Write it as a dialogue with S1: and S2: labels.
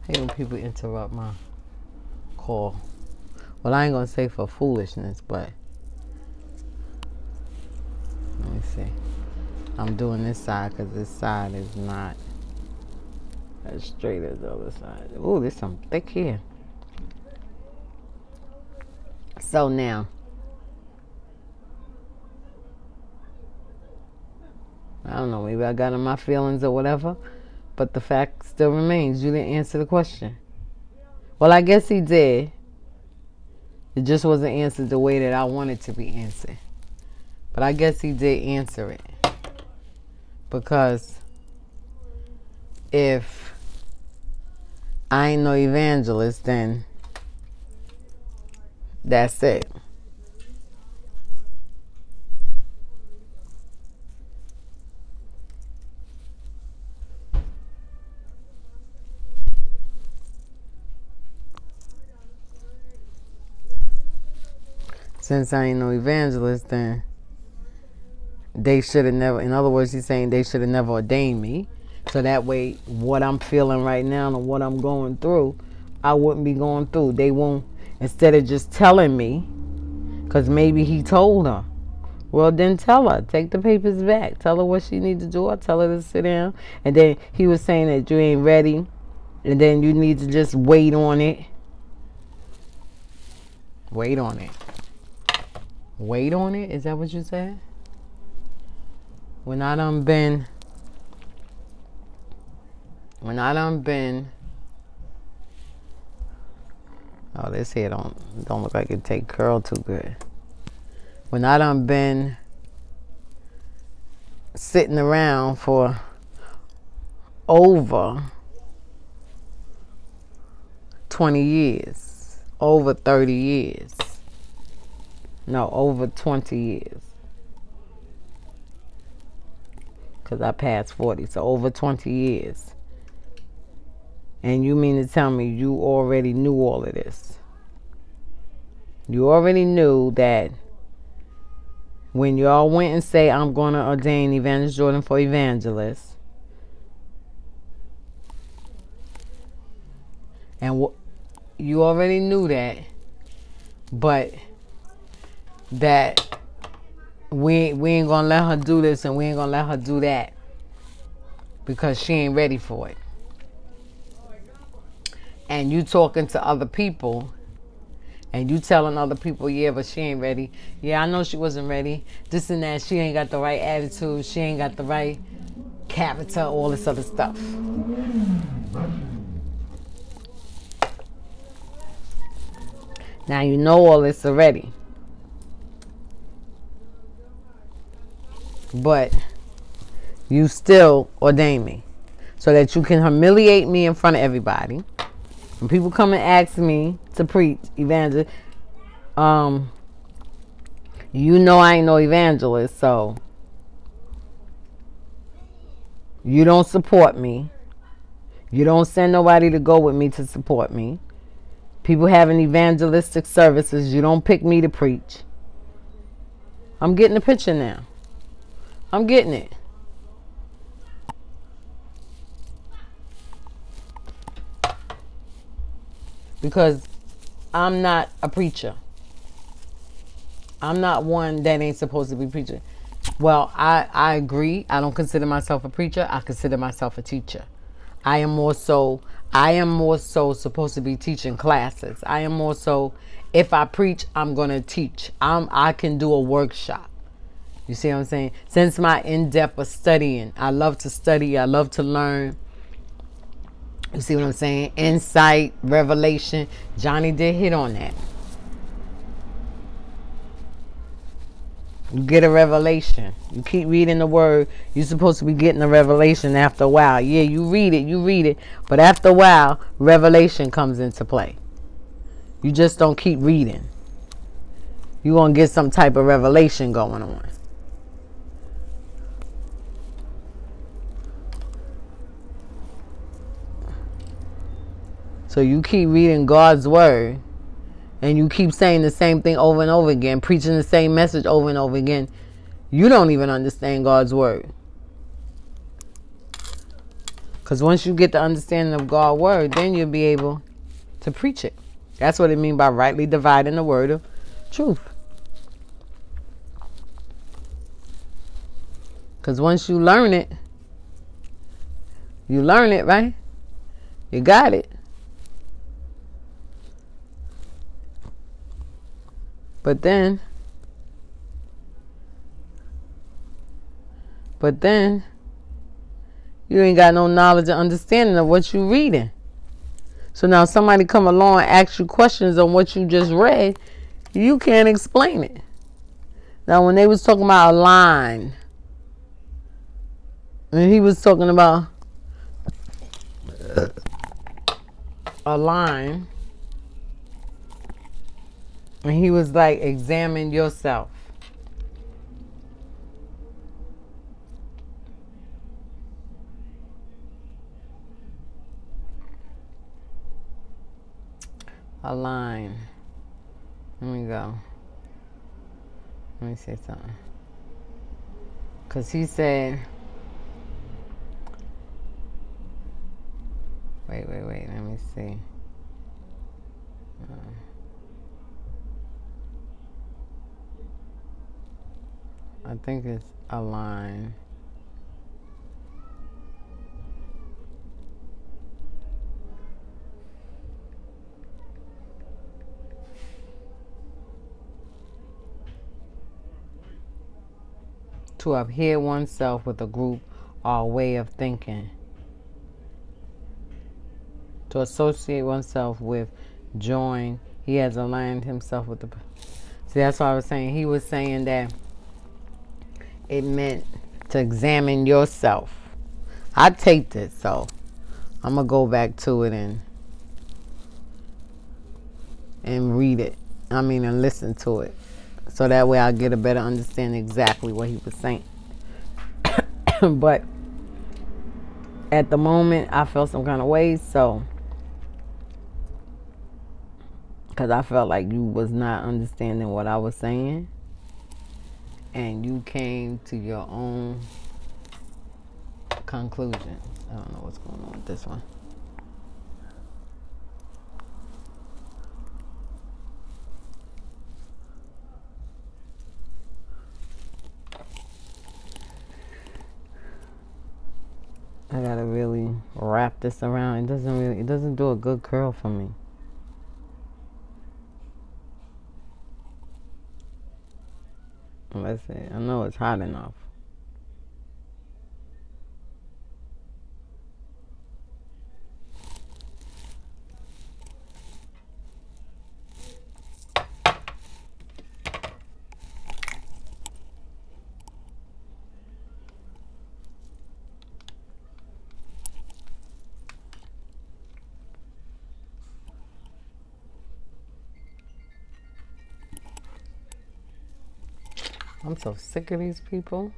S1: I hate when people interrupt my call. Well, I ain't gonna say for foolishness, but let me see. I'm doing this side because this side is not as straight as the other side. Oh, there's some thick here. So now, I don't know, maybe I got in my feelings or whatever, but the fact still remains, you didn't answer the question. Well, I guess he did. It just wasn't answered the way that I wanted to be answered. But I guess he did answer it. Because if I ain't no evangelist, then that's it. Since I ain't no evangelist, then they should have never, in other words, he's saying they should have never ordained me. So that way, what I'm feeling right now and what I'm going through, I wouldn't be going through. They won't, instead of just telling me, because maybe he told her. Well, then tell her. Take the papers back. Tell her what she needs to do. Or tell her to sit down. And then he was saying that you ain't ready. And then you need to just wait on it. Wait on it. Wait on it? Is that what you said? When I done been oh, this hair don't look like it take curl too good. When I done been sitting around for over 20 years, over 30 years. No, over 20 years. Because I passed 40, so over 20 years. And you mean to tell me you already knew all of this? You already knew that when y'all went and say, I'm going to ordain Evangelist Jordan for evangelist, and you already knew that, but that we ain't gonna let her do this and we ain't gonna let her do that because she ain't ready for it. And you talking to other people and you telling other people, yeah, but she ain't ready. Yeah, I know she wasn't ready. This and that. She ain't got the right attitude. She ain't got the right character, all this other stuff. Now you know all this already. But you still ordain me so that you can humiliate me in front of everybody. When people come and ask me to preach evangelist, you know I ain't no evangelist, so you don't support me. You don't send nobody to go with me to support me. People having evangelistic services, you don't pick me to preach. I'm getting the picture now. I'm getting it. Because I'm not a preacher. I'm not one that ain't supposed to be preaching. Well, I agree. I don't consider myself a preacher. I consider myself a teacher. I am more so supposed to be teaching classes. I am more so, if I preach, I'm going to teach. I can do a workshop. You see what I'm saying? Since my in-depth of studying, I love to study. I love to learn. You see what I'm saying? Insight, revelation. Johnny did hit on that. You get a revelation. You keep reading the word. You're supposed to be getting a revelation after a while. Yeah, you read it. But after a while, revelation comes into play. You just don't keep reading. You're going to get some type of revelation going on. So you keep reading God's word and you keep saying the same thing over and over again, preaching the same message over and over again. You don't even understand God's word. Because once you get the understanding of God's word, then you'll be able to preach it. That's what it means by rightly dividing the word of truth. Because once you learn it, right? You got it. But then you ain't got no knowledge or understanding of what you reading. So now somebody come along and ask you questions on what you just read, you can't explain it. Now when they was talking about a line, and he was talking about a line, and he was like, examine yourself. A line. Let me go. Let me say something. Because he said, wait. Let me see. I think it's a line. To adhere oneself with a group or a way of thinking. To associate oneself with, join. He has aligned himself with the... See, that's what I was saying. He was saying that it meant to examine yourself. I take this, so I'm going to go back to it and read it. And listen to it. So that way I'll get a better understanding exactly what he was saying. But at the moment, I felt some kind of way, so... Because I felt like you was not understanding what I was saying. And you came to your own conclusions. I don't know what's going on with this one. I gotta really wrap this around. It doesn't do a good curl for me. Let's see. I know it's hot enough. I'm so sick of these people.